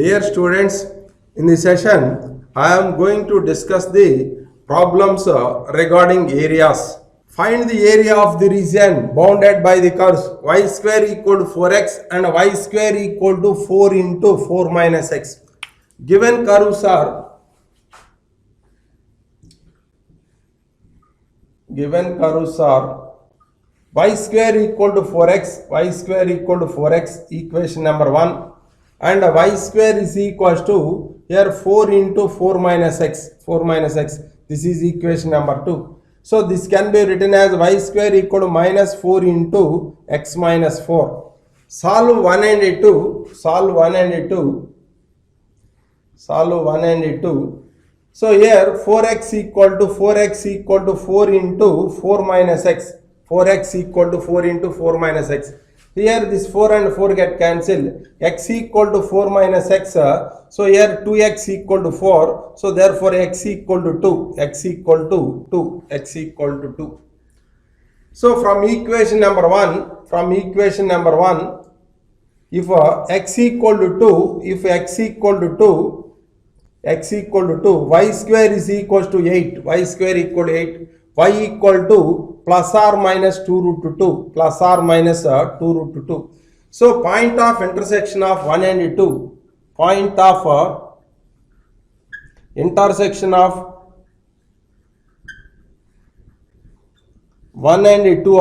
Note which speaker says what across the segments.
Speaker 1: Dear students, in this session, I am going to discuss the problems regarding areas. Find the area of the region bounded by the curves y square equal to 4x and y square equal to 4 into 4 minus x. Given curves are y square equal to 4x, y square equal to 4x, equation number 1, and y square is equals to here 4 into 4 minus x, this is equation number 2. So this can be written as y square equal to minus 4 into x minus 4. Solve 1 and 2. So here 4x equal to 4 into 4 minus x. 4x equal to 4 into 4 minus x. Here this 4 and 4 get cancelled. X equal to 4 minus x. So here 2x equal to 4. So therefore x equal to 2. X equal to 2. So from equation number 1, if x equal to 2, x equal to 2, y square is equals to 8. Y square equal to 8. Y equal to plus or minus 2 root 2. So point of intersection of 1 and 2. Point of intersection of 1 and 2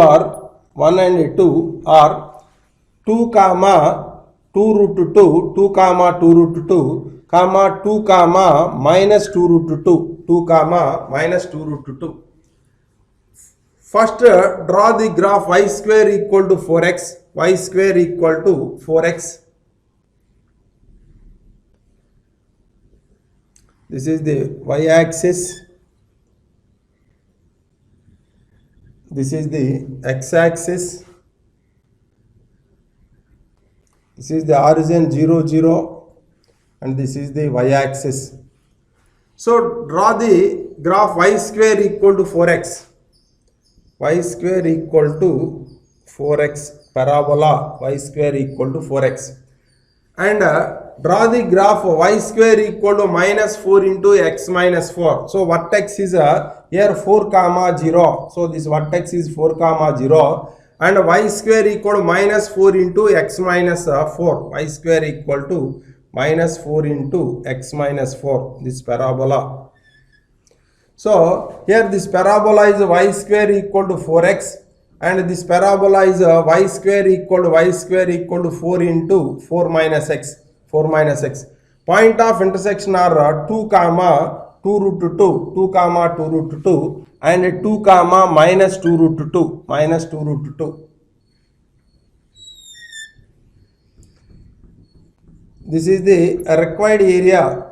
Speaker 1: are 2 comma 2 root 2, 2 comma 2 root 2, comma 2 comma minus 2 root 2, 2 comma minus 2 root 2. First draw the graph y square equal to 4x, y square equal to 4x. This is the y axis. This is the x axis. This is the origin 0, 0, and this is the y axis. So draw the graph y square equal to 4x. Y square equal to 4x parabola, y square equal to 4x. And draw the graph y square equal to minus 4 into x minus 4. So vertex is here 4 comma 0. So this vertex is 4 comma 0. And y square equal to minus 4 into x minus 4. Y square equal to minus 4 into x minus 4. This parabola. So here this parabola is y square equal to 4x, and this parabola is y square equal to 4 into 4 minus x. Point of intersection are 2 comma 2 root 2, 2 comma 2 root 2, and 2 comma minus 2 root 2, This is the required area.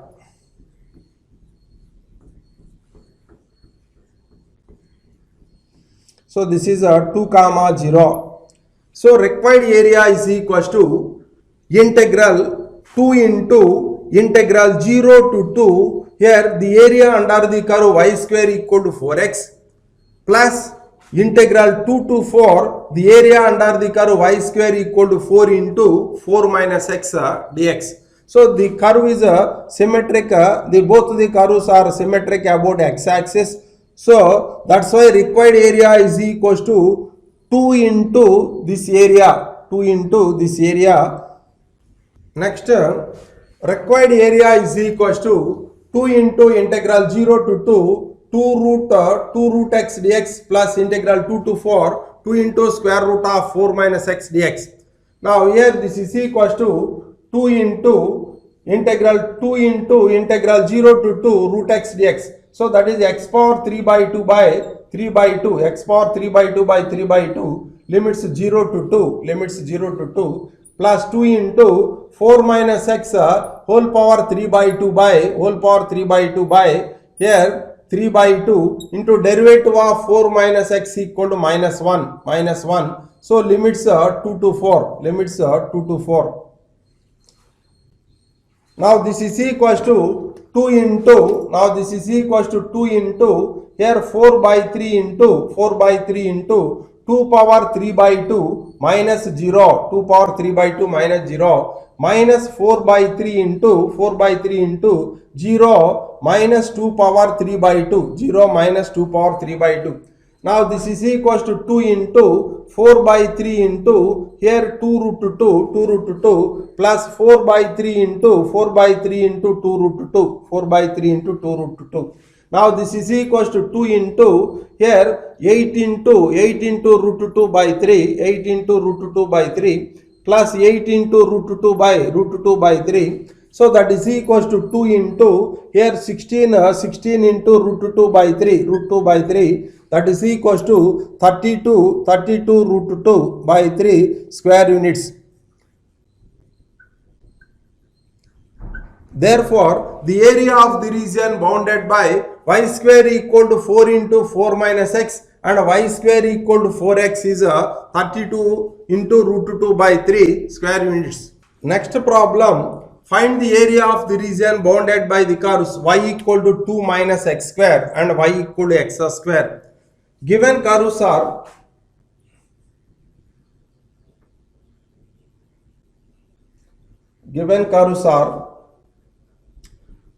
Speaker 1: So this is 2 comma 0. So required area is equals to integral 2 into integral 0 to 2. Here the area under the curve y square equal to 4x plus integral 2 to 4, the area under the curve y square equal to 4 into 4 minus x dx. So the curve is symmetric. Both the curves are symmetric about x axis. So that's why required area is equals to 2 into this area. Next, required area is equals to 2 into integral 0 to 2 root x dx plus integral 2 to 4, 2 into square root of 4 minus x dx. Now here this is equals to 2 into integral 0 to 2 root x dx. So that is x power 3 by 2 by 3 by 2, x power 3 by 2 by 3 by 2, limits 0 to 2, plus 2 into 4 minus x whole power 3 by 2 by here 3 by 2 into derivative of 4 minus x equal to minus 1. So limits 2 to 4. Now this is equals to 2 into, here 4 by 3 into 2 power 3 by 2 minus 0, 2 power 3 by 2 minus 0, minus 4 by 3 into 4 by 3 into 0 minus 2 power 3 by 2, 0 minus 2 power 3 by 2. Now this is equals to 2 into 4 by 3 into here 2 root 2, 2 root 2 plus 4 by 3 into 4 by 3 into 2 root 2, 4 by 3 into 2 root 2. Now this is equals to 2 into here 8 into root 2 by 3, 8 into root 2 by 3 plus 8 into root 2 by 3. So that is equals to 2 into here 16 into root 2 by 3, root 2 by 3. That is equals to 32 root 2 by 3 square units. Therefore, the area of the region bounded by y square equal to 4 into 4 minus x and y square equal to 4x is 32 into root 2 by 3 square units. Next problem, find the area of the region bounded by the curves y equal to 2 minus x square and y equal to x square. Given curves are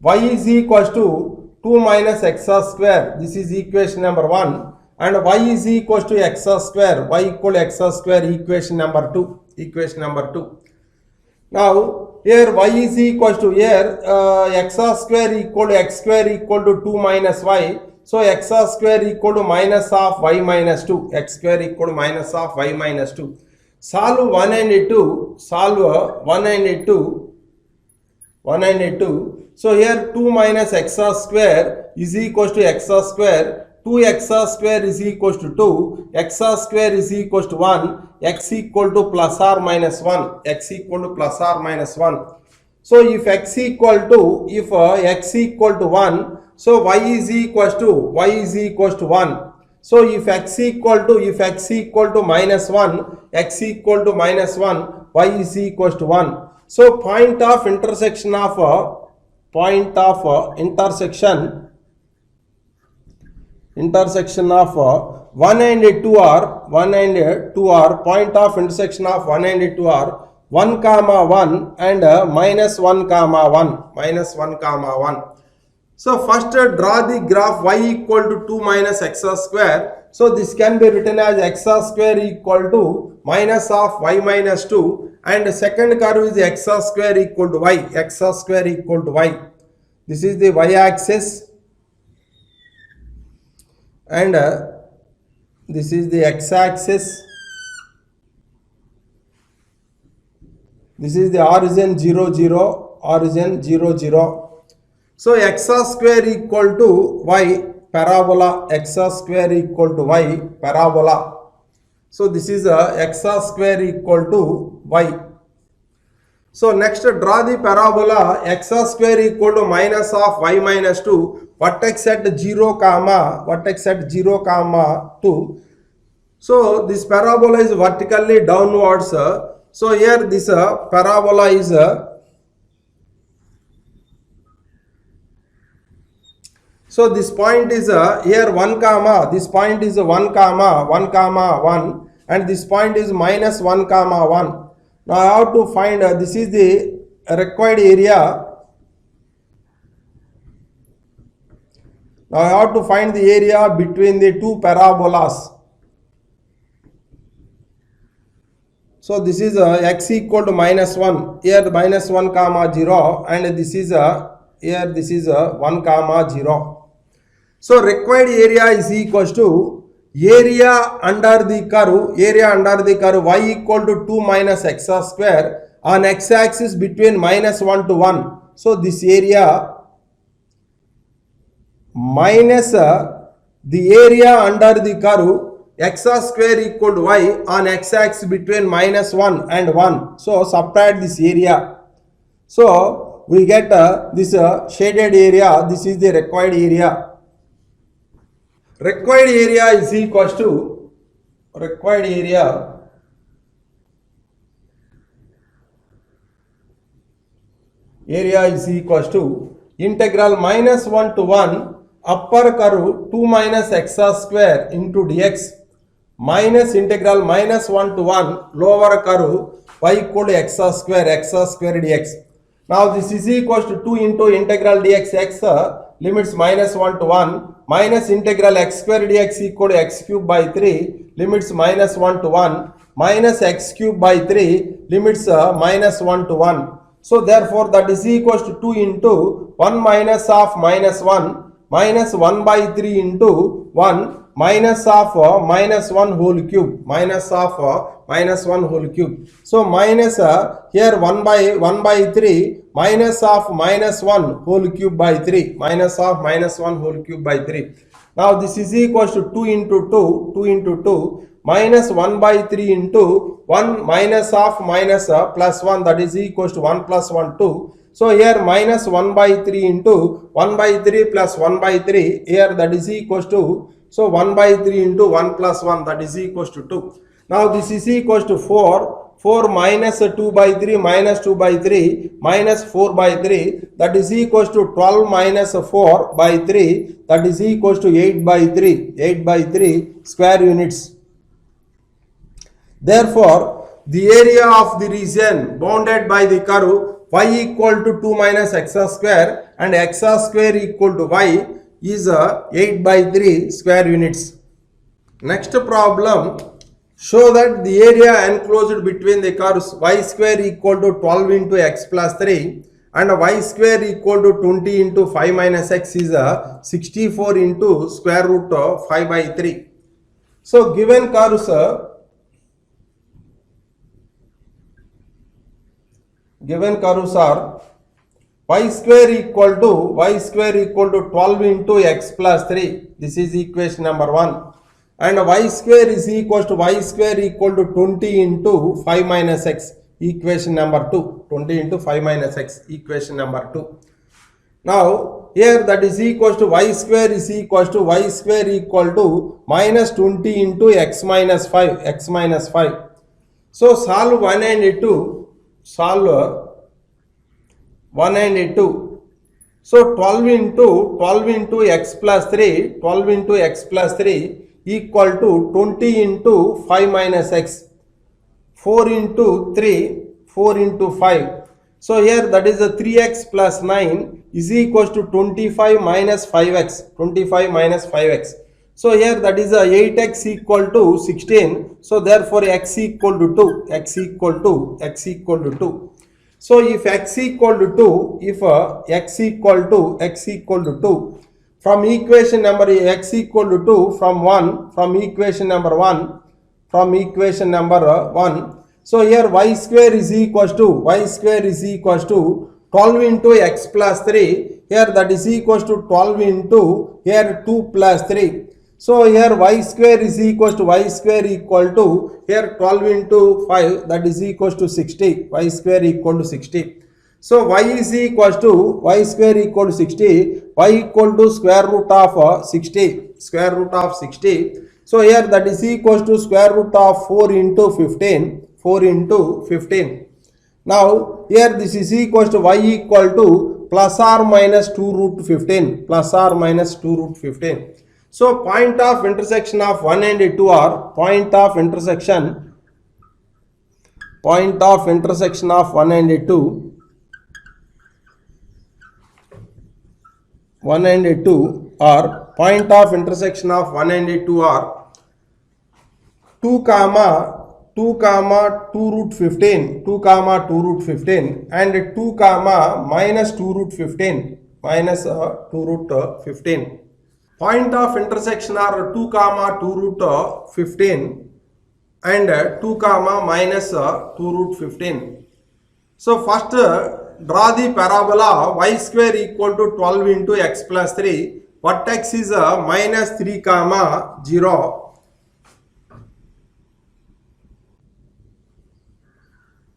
Speaker 1: y is equals to 2 minus x square, this is equation number 1, and y is equals to x square, y equal to x square, equation number 2. Now here y is equals to here x square equal to x square equal to 2 minus y. So x square equal to minus of y minus 2, x square equal to minus of y minus 2. Solve 1 and 2, solve 1 and 2. So here 2 minus x square is equals to x square, 2x square is equals to 2, x square is equals to 1, x equal to plus or minus 1, x equal to plus or minus 1. So if x equal to 1, so y is equals to 1. So if x equal to minus 1, x equal to minus 1, y is equals to 1. So point of intersection of 1 and 2 are point of intersection of 1 and 2 are 1 comma 1 and minus 1 comma 1. So first draw the graph y equal to 2 minus x square. So this can be written as x square equal to minus of y minus 2, and second curve is x square equal to y, This is the y axis and this is the x axis. This is the origin 0 0. So x square equal to y parabola, x square equal to y parabola. So this is x square equal to y. So next draw the parabola x square equal to minus of y minus 2, vertex at 0 comma 2. So this parabola is vertically downwards. So here this parabola is so this point is here 1 comma, this point is 1 comma 1, and this point is minus 1 comma 1. Now I have to find this is the required area. Now I have to find the area between the two parabolas. So this is x equal to minus 1, here minus 1 comma 0, and this is here this is 1 comma 0. So required area is equals to area under the curve y equal to 2 minus x square on x axis between minus 1 to 1. So this area minus the area under the curve x square equal to y on x axis between minus 1 and 1. So subtract this area. So we get this shaded area. This is the required area. Required area is equals to integral minus 1 to 1 upper curve 2 minus x square into dx minus integral minus 1 to 1 lower curve y equal to x square dx. Now this is equals to 2 into integral dx x limits minus 1 to 1 minus integral x square dx equal to x cube by 3 limits minus 1 to 1 minus x cube by 3 limits minus 1 to 1. So therefore that is equals to 2 into 1 minus of minus 1 minus 1 by 3 into 1 minus of minus 1 whole cube, minus of minus 1 whole cube. So minus here 1 by 3 minus of minus 1 whole cube by 3, minus of minus 1 whole cube by 3. Now this is equals to 2 into 2 into 2 minus 1 by 3 into 1 minus of minus plus 1, that is equals to 1 plus 1 2. So here minus 1 by 3 into 1 by 3 plus 1 by 3, here that is equals to, so 1 by 3 into 1 plus 1, that is equals to 2. Now this is equals to 4 minus 2 by 3 minus 2 by 3 minus 4 by 3, that is equals to 12 minus 4 by 3, that is equals to 8 by 3 square units. Therefore, the area of the region bounded by the curve y equal to 2 minus x square and x square equal to y is 8 by 3 square units. Next problem, show that the area enclosed between the curves y square equal to 12 into x plus 3 and y square equal to 20 into 5 minus x is 64 into square root of 5 by 3. So given curves are y square equal to 12 into x plus 3, this is equation number 1, and y square is equals to y square equal to 20 into 5 minus x, equation number 2, 20 into 5 minus x, equation number 2. Now here that is equals to y square is equals to y square equal to minus 20 into x minus 5. So solve 1 and 2. Solve 1 and 2. So 12 into x plus 3 equal to 20 into 5 minus x, 4 into 5. So here that is a 3x plus 9 is equals to 25 minus 5x. So here that is a 8x equal to 16. So therefore x equal to 2. So if x equal to 2, from equation number x equal to 2 from equation number 1. So here y square is equals to 12 into x plus 3. Here that is equals to 12 into here 2 plus 3. So here y square is equals to here 12 into 5, that is equals to 60. Y square equal to 60. So y is equals to square equal to 60. Y equal to square root of 60. So here that is equals to square root of 4 into 15. Now here this is equals to y equal to plus or minus 2 root 15. So point of intersection of 1 and 2 are point of intersection of 1 and 2. 1 and 2 are point of intersection of 1 and 2 are 2 comma 2 root 15 and 2 comma minus 2 root 15 Point of intersection are 2 comma 2 root 15 and 2 comma minus 2 root 15. So first draw the parabola y square equal to 12 into x plus 3. Vertex is minus 3 comma 0.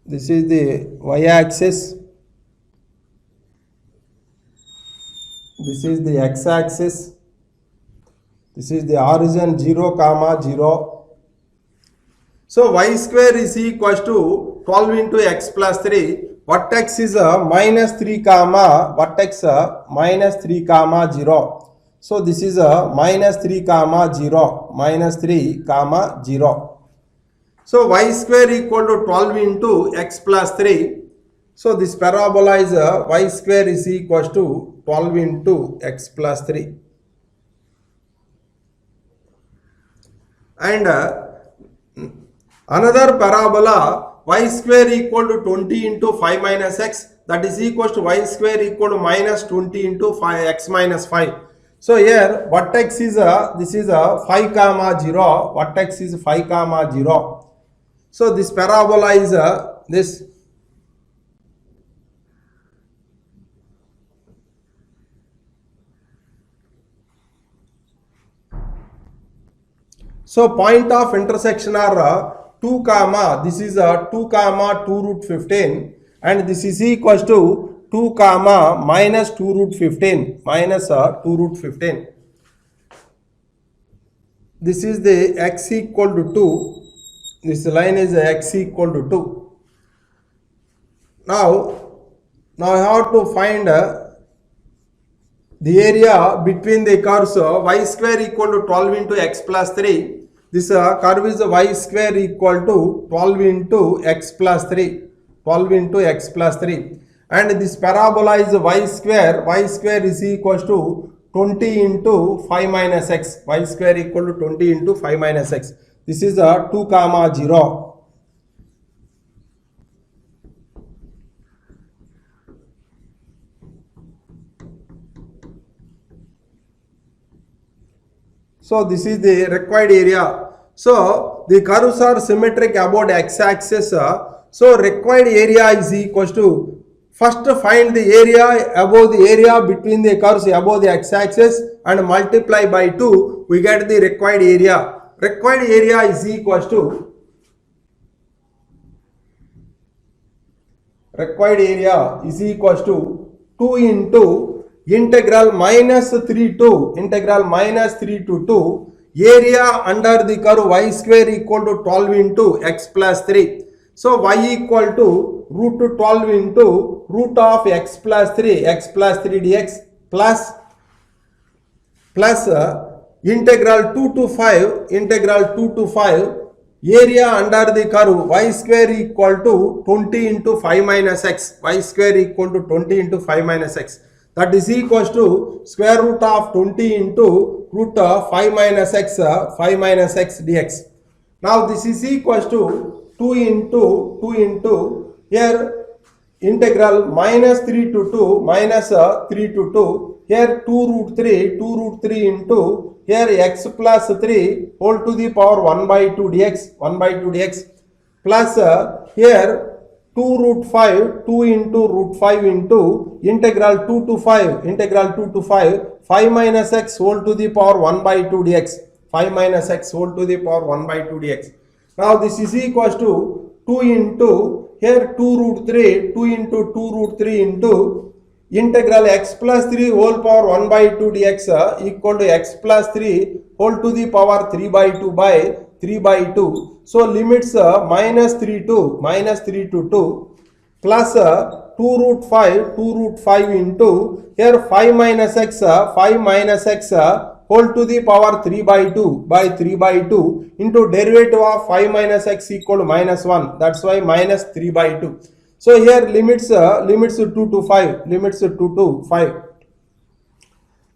Speaker 1: This is the y-axis. This is the x-axis. This is the origin 0 comma 0. So y square is equals to 12 into x plus 3. Vertex is minus 3 comma 0. So this is a minus 3 comma 0, minus 3 comma 0. So y square equal to 12 into x plus 3. So this parabola is y square is equals to 12 into x plus 3. And another parabola y square equal to 20 into 5 minus x, that is equals to y square equal to minus 20 into 5 x minus 5. So here vertex is this is 5 comma 0, vertex is 5 comma 0. So this parabola is this. So point of intersection are 2 comma, this is 2 comma 2 root 15, and this is equals to 2 comma minus 2 root 15, minus 2 root 15. This is the x equal to 2. This line is x equal to 2. Now I have to find the area between the curves y square equal to 12 into x plus 3. This curve is y square equal to 12 into x plus 3. 12 into x plus 3. And this parabola is y square is equals to 20 into 5 minus x. Y square equal to 20 into 5 minus x. This is 2 comma 0. So this is the required area. So the curves are symmetric about x-axis. So required area is equals to, first find the area above the area between the curves above the x-axis and multiply by 2. We get the required area. Required area is equals to, required area is equals to 2 into integral minus 3 to 2 area under the curve y square equal to 12 into x plus 3. So y equal to root 12 into root of x plus 3 dx plus integral 2 to 5 area under the curve y square equal to 20 into 5 minus x, y square equal to 20 into 5 minus x. That is equals to square root of 20 into root of 5 minus x dx. Now this is equals to 2 into here integral minus 3 to 2 minus 3 to 2, here 2 root 3 into here x plus 3 whole to the power 1 by 2 dx plus here 2 root 5, 2 into root 5 into integral 2 to 5 5 minus x whole to the power 1 by 2 dx, 5 minus x whole to the power 1 by 2 dx. Now this is equals to 2 into here 2 root 3, 2 into 2 root 3 into integral x plus 3 whole power 1 by 2 dx equal to x plus 3 whole to the power 3 by 2 by 3 by 2. So limits minus 3 to 2 plus 2 root 5 into here 5 minus x whole to the power 3 by 2 by 3 by 2 into derivative of 5 minus x equal to minus 1. That's why minus 3 by 2. So here limits 2 to 5, limits 2 to 5.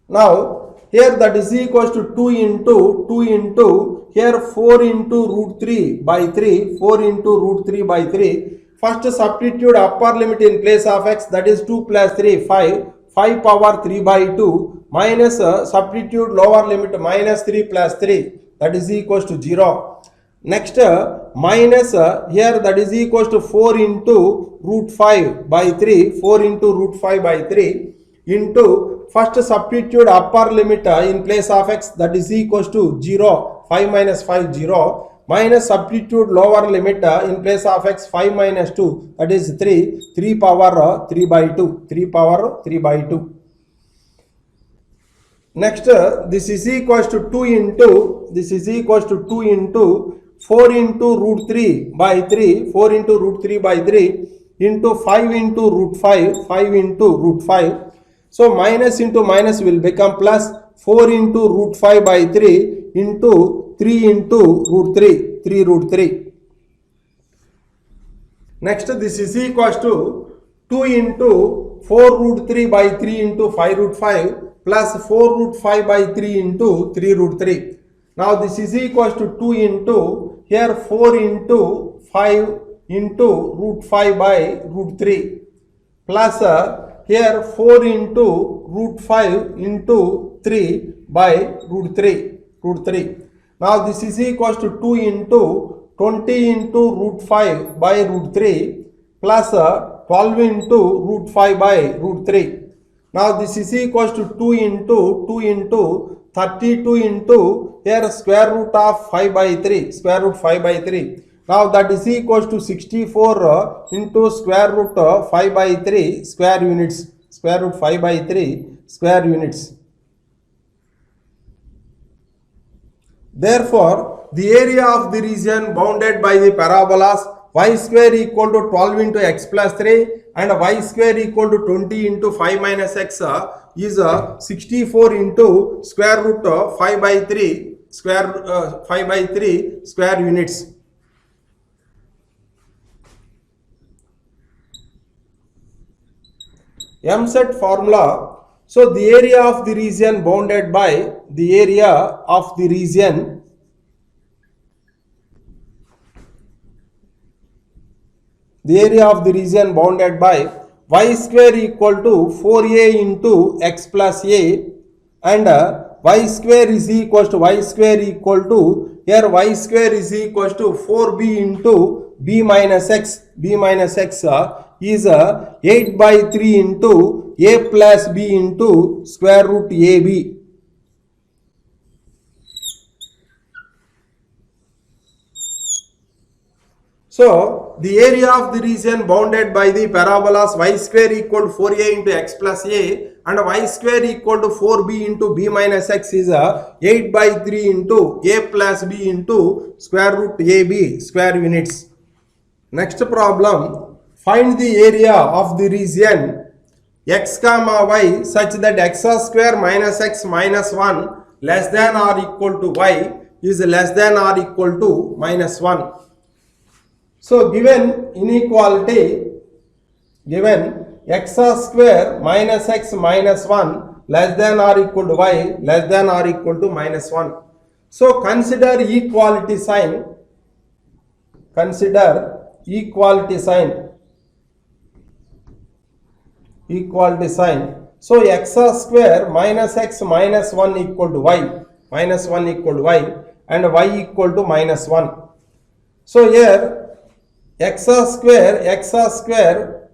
Speaker 1: Now here that is equals to 2 into here 4 into root 3 by 3, 4 into root 3 by 3. First substitute upper limit in place of x, that is 2 plus 3, 5 power 3 by 2 minus substitute lower limit minus 3 plus 3, that is equals to 0. Next minus here that is equals to 4 into root 5 by 3, 4 into root 5 by 3 into first substitute upper limit in place of x, that is equals to 0, 5 minus 5 0 minus substitute lower limit in place of x 5 minus 2, that is 3 power 3 by 2, 3 power 3 by 2. Next this is equals to 2 into 4 into root 3 by 3, 4 into root 3 by 3 into 5 into root 5, 5 into root 5. So minus into minus will become plus, 4 into root 5 by 3 into 3 into root 3, 3 root 3. Next, this is equals to 2 into 4 root 3 by 3 into 5 root 5 plus 4 root 5 by 3 into 3 root 3. Now this is equals to 2 into here 4 into 5 into root 5 by root 3 plus here 4 into root 5 into 3 by root 3. Now this is equals to 2 into 20 into root 5 by root 3 plus 12 into root 5 by root 3. Now this is equals to 2 into 32 into here square root of 5 by 3, square root 5 by 3. Now that is equals to 64 into square root 5 by 3 square units, square root 5 by 3 square units. Therefore, the area of the region bounded by the parabolas y square equal to 12 into x plus 3 and y square equal to 20 into 5 minus x is 64 into square root 5 by 3 square 5 by 3 square units. M-set formula. So the area of the region bounded by the area of the region bounded by y square equal to 4a into x plus a and y square is equals to y square equal to here y square is equals to 4b into b minus x is 8 by 3 into a plus b into square root ab. So the area of the region bounded by the parabolas y square equal to 4a into x plus a and y square equal to 4b into b minus x is 8 by 3 into a plus b into square root ab square units. Next problem. Find the area of the region x comma y such that x square minus x minus 1 less than or equal to y is less than or equal to minus 1. So given inequality, given x square minus x minus 1 less than or equal to y less than or equal to minus 1. So consider equality sign. Consider equality sign. Equality sign. So x square minus x minus 1 equal to y, minus 1 equal to y and y equal to minus 1. So here x square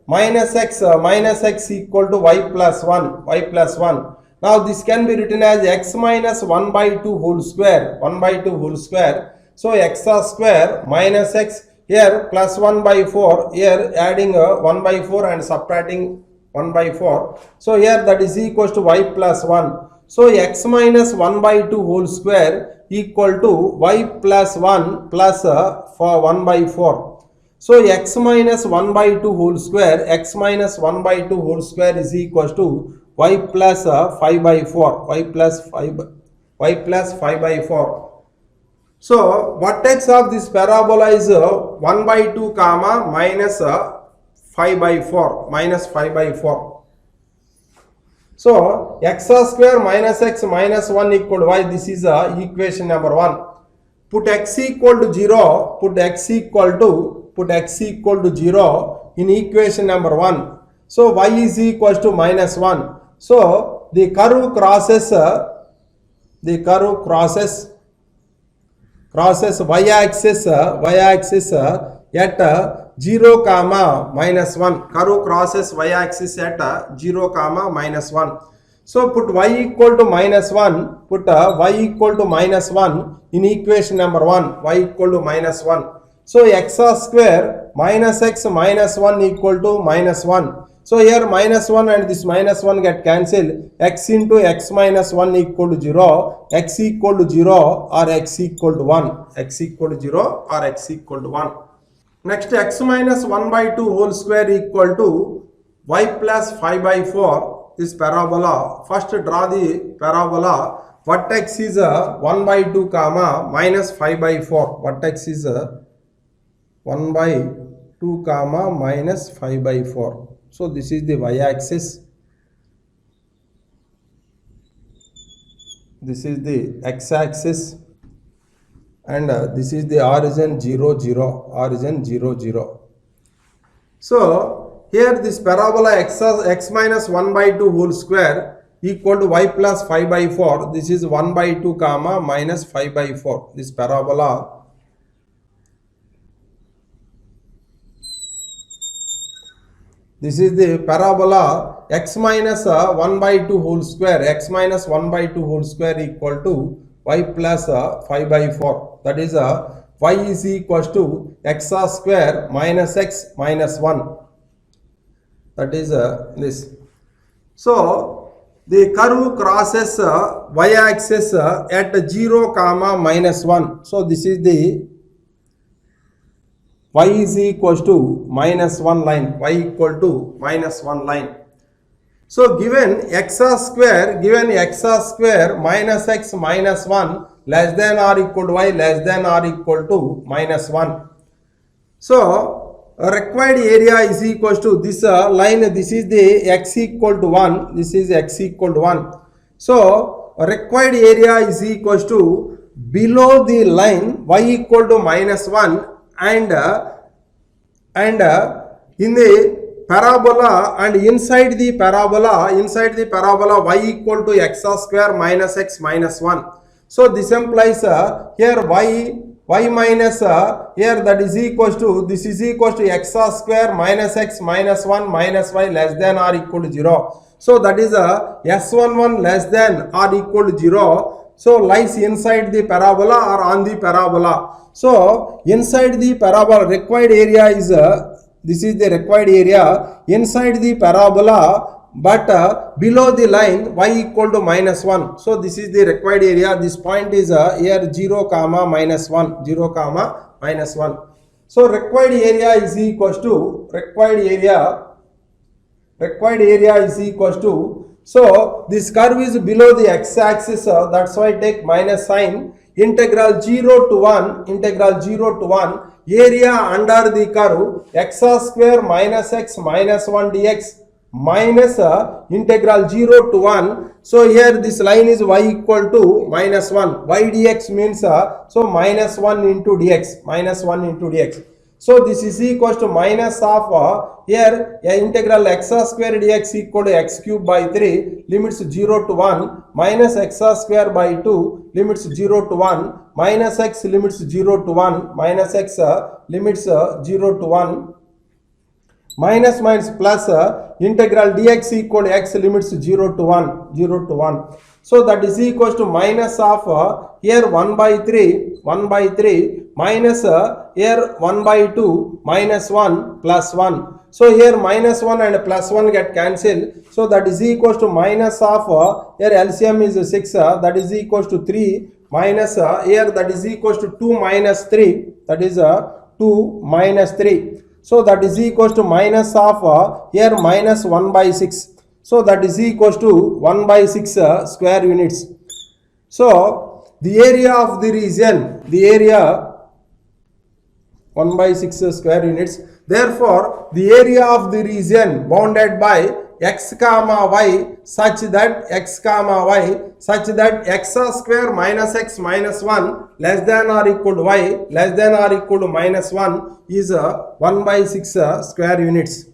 Speaker 1: minus x equal to y plus 1, y plus 1. Now this can be written as x minus 1 by 2 whole square, 1 by 2 whole square. So x square minus x here plus 1 by 4, here adding 1 by 4 and subtracting 1 by 4. So here that is equals to y plus 1. So x minus 1 by 2 whole square equal to y plus 1 plus for 1 by 4. So x minus 1 by 2 whole square, x minus 1 by 2 whole square is equals to y plus 5 by 4, y plus 5 by 4. So vertex of this parabola is 1 by 2 comma minus 5 by 4, minus 5 by 4. So x square minus x minus 1 equal to y, this is equation number 1. Put x equal to 0, put x equal to 0 in equation number 1. So y is equals to minus 1. So the curve crosses y-axis at 0 comma minus 1. Curve crosses y-axis at 0 comma minus 1. So put y equal to minus 1, put y equal to minus 1 in equation number 1, y equal to minus 1. So x square minus x minus 1 equal to minus 1. So here minus 1 and this minus 1 get cancelled. X into x minus 1 equal to 0, x equal to 0 or x equal to 1, x equal to 0 or x equal to 1. Next x minus 1 by 2 whole square equal to y plus 5 by 4 this parabola. First draw the parabola. Vertex is 1 by 2 comma minus 5 by 4. Vertex is 1 by 2 comma minus 5 by 4. So this is the y-axis. This is the x-axis. And this is the origin 0, 0. Origin 0, 0. So here this parabola x minus 1 by 2 whole square equal to y plus 5 by 4. This is 1 by 2 comma minus 5 by 4. This parabola. This is the parabola x minus 1 by 2 whole square. X minus 1 by 2 whole square equal to y plus 5 by 4. That is y is equals to x square minus x minus 1. That is this. So the curve crosses y-axis at 0 comma minus 1. So this is the y is equals to minus 1 line. Y equal to minus 1 line. So given x square minus x minus 1 less than or equal to y less than or equal to minus 1. So required area is equals to this line. This is the x equal to 1. This is x equal to 1. So required area is equals to below the line y equal to minus 1 and in the parabola and inside the parabola y equal to x square minus x minus 1. So this implies here y minus here that is equals to this is equals to x square minus x minus 1 minus y less than or equal to 0. So that is s11 less than or equal to 0. So lies inside the parabola or on the parabola. So inside the parabola required area is this is the required area inside the parabola but below the line y equal to minus 1. So this is the required area. This point is here 0 comma minus 1. 0 comma minus 1. So required area is equals to required area is equals to, so this curve is below the x-axis, that's why I take minus sign. Integral 0 to 1 area under the curve x square minus x minus 1 dx minus integral 0 to 1. So here this line is y equal to minus 1. Y dx means so minus 1 into dx. So this is equals to minus of here integral x square dx equal to x cube by 3 limits 0 to 1 minus x square by 2 limits 0 to 1 minus x limits 0 to 1 minus x limits 0 to 1 minus plus integral dx equal to x limits 0 to 1. So that is equals to minus of here 1 by 3 minus here 1 by 2 minus 1 plus 1. So here minus 1 and plus 1 get cancelled. So that is equals to minus of here LCM is 6 that is equals to 3 minus here that is equals to 2 minus 3 that is 2 minus 3. So that is equals to minus of here minus 1 by 6. So that is equals to 1 by 6 square units. So the area of the region, the area 1 by 6 square units. Therefore, the area of the region bounded by x comma y such that x square minus x minus 1 less than or equal to y less than or equal to minus 1 is 1 by 6 square units.